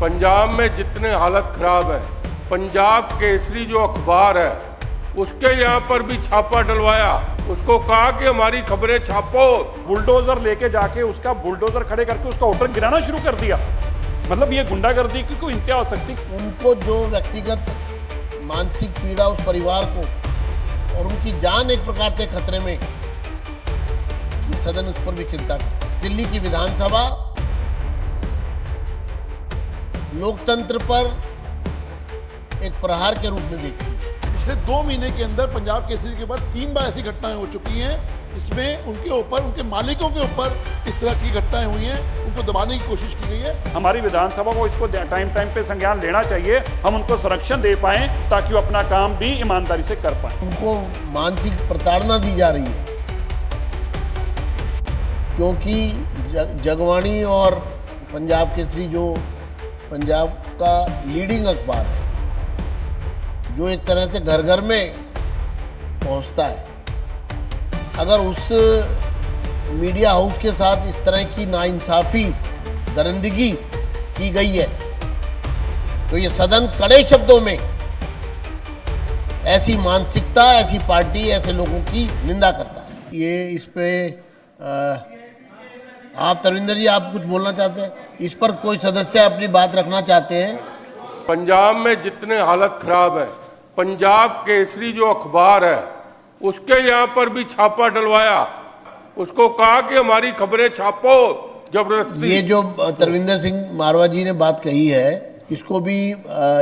पंजाब में जितने हालत खराब है, पंजाब केसरी जो अखबार है उसके यहाँ पर भी छापा डलवाया। उसको कहा कि हमारी खबरें छापो। बुलडोजर लेके जाके उसका बुलडोजर खड़े करके उसका होटल गिराना शुरू कर दिया। मतलब ये गुंडागर्दी की कोई इंतहा हो सकती। उनको जो व्यक्तिगत मानसिक पीड़ा उस परिवार को और उनकी जान एक प्रकार से खतरे में, ये सदन उस पर भी चिंता कर। दिल्ली की विधानसभा लोकतंत्र पर एक प्रहार के रूप में देखती है। पिछले 2 महीने के अंदर पंजाब केसरी के बाद 3 बार ऐसी घटनाएं हो चुकी हैं, इसमें उनके ऊपर, उनके मालिकों के ऊपर इस तरह की घटनाएं हुई हैं, उनको दबाने की कोशिश की गई है। हमारी विधानसभा को इसको टाइम पे संज्ञान लेना चाहिए, हम उनको संरक्षण दे पाएं ताकि वो अपना काम भी ईमानदारी से कर पाएं। उनको मानसिक प्रताड़ना दी जा रही है क्योंकि जगवाणी और पंजाब केसरी जो पंजाब का लीडिंग अखबार है, जो एक तरह से घर घर में पहुंचता है, अगर उस मीडिया हाउस के साथ इस तरह की नाइंसाफी, दरिंदगी की गई है तो ये सदन कड़े शब्दों में ऐसी मानसिकता, ऐसी पार्टी, ऐसे लोगों की निंदा करता है। ये इस पे आप तरविंदर जी, आप कुछ बोलना चाहते हैं? इस पर कोई सदस्य अपनी बात रखना चाहते हैं? पंजाब में जितने हालत खराब है, पंजाब केसरी जो अखबार है उसके यहाँ पर भी छापा डलवाया। उसको कहा कि हमारी खबरें छापो जबरदस्ती। ये जो तरविंदर सिंह मारवा जी ने बात कही है, इसको भी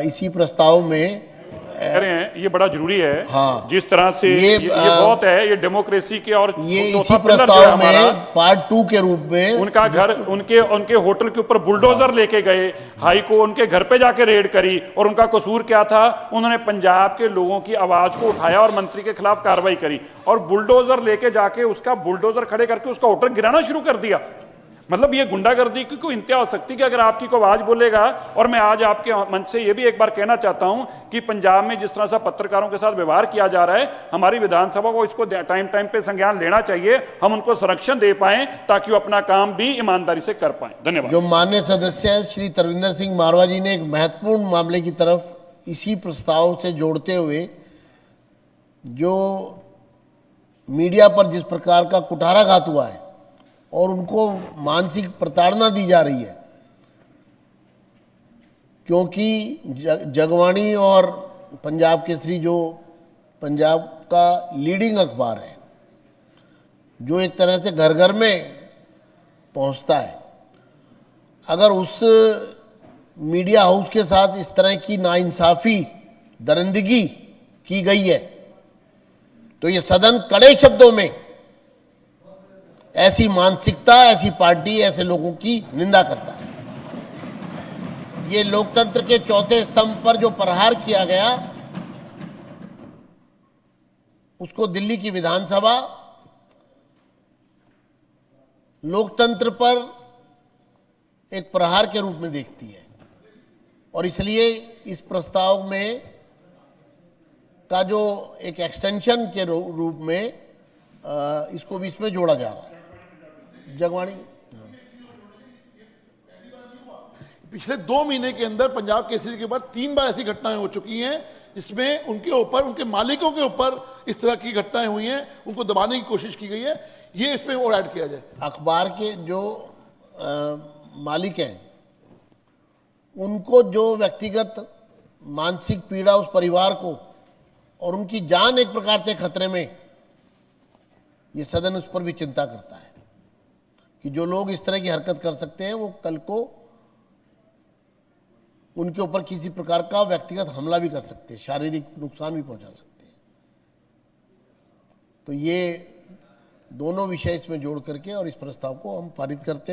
इसी प्रस्ताव में कह रहे हैं, ये बड़ा जरूरी है। हाँ, जिस तरह से ये बहुत है, ये डेमोक्रेसी के और ये इसी प्रस्ताव में पार्ट 2 के रूप में उनका घर, उनके होटल के ऊपर बुलडोजर लेके गए, हाई को उनके घर पे जाके रेड करी और उनका कसूर क्या था? उन्होंने पंजाब के लोगों की आवाज को उठाया और मंत्री के खिलाफ कार्रवाई करी और बुलडोजर लेके जाके उसका बुलडोजर खड़े करके उसका होटल गिराना शुरू कर दिया। मतलब ये गुंडागर्दी की कोई इंतहा हो सकती कि अगर आपकी कोई आवाज बोलेगा। और मैं आज आपके मंच से ये भी एक बार कहना चाहता हूं कि पंजाब में जिस तरह से पत्रकारों के साथ व्यवहार किया जा रहा है, हमारी विधानसभा को इसको टाइम पे संज्ञान लेना चाहिए, हम उनको संरक्षण दे पाएं ताकि वो अपना काम भी ईमानदारी से कर पाएं। धन्यवाद। जो माननीय सदस्य है श्री तरविंदर सिंह मारवा जी ने एक महत्वपूर्ण मामले की तरफ इसी प्रस्ताव से जोड़ते हुए, जो मीडिया पर जिस प्रकार का कुठाराघात हुआ है और उनको मानसिक प्रताड़ना दी जा रही है, क्योंकि जगवाणी और पंजाब केसरी जो पंजाब का लीडिंग अखबार है, जो एक तरह से घर घर में पहुंचता है, अगर उस मीडिया हाउस के साथ इस तरह की नाइंसाफी, दरिंदगी की गई है तो ये सदन कड़े शब्दों में ऐसी मानसिकता, ऐसी पार्टी, ऐसे लोगों की निंदा करता है। ये लोकतंत्र के चौथे स्तंभ पर जो प्रहार किया गया, उसको दिल्ली की विधानसभा लोकतंत्र पर एक प्रहार के रूप में देखती है और इसलिए इस प्रस्ताव में का जो एक एक्सटेंशन के रूप में इसको भी इसमें जोड़ा जा रहा है। जगवाणी, पिछले 2 महीने के अंदर पंजाब केसरी के बाद 3 बार ऐसी घटनाएं हो चुकी हैं, जिसमें उनके ऊपर, उनके मालिकों के ऊपर इस तरह की घटनाएं हुई हैं, उनको दबाने की कोशिश की गई है। ये इसमें और ऐड किया जाए। अखबार के जो मालिक हैं, उनको जो व्यक्तिगत मानसिक पीड़ा उस परिवार को और उनकी जान एक प्रकार से खतरे में, ये सदन उस पर भी चिंता करता है कि जो लोग इस तरह की हरकत कर सकते हैं, वो कल को उनके ऊपर किसी प्रकार का व्यक्तिगत हमला भी कर सकते हैं, शारीरिक नुकसान भी पहुंचा सकते हैं। तो ये दोनों विषय इसमें जोड़ करके और इस प्रस्ताव को हम पारित करते हैं।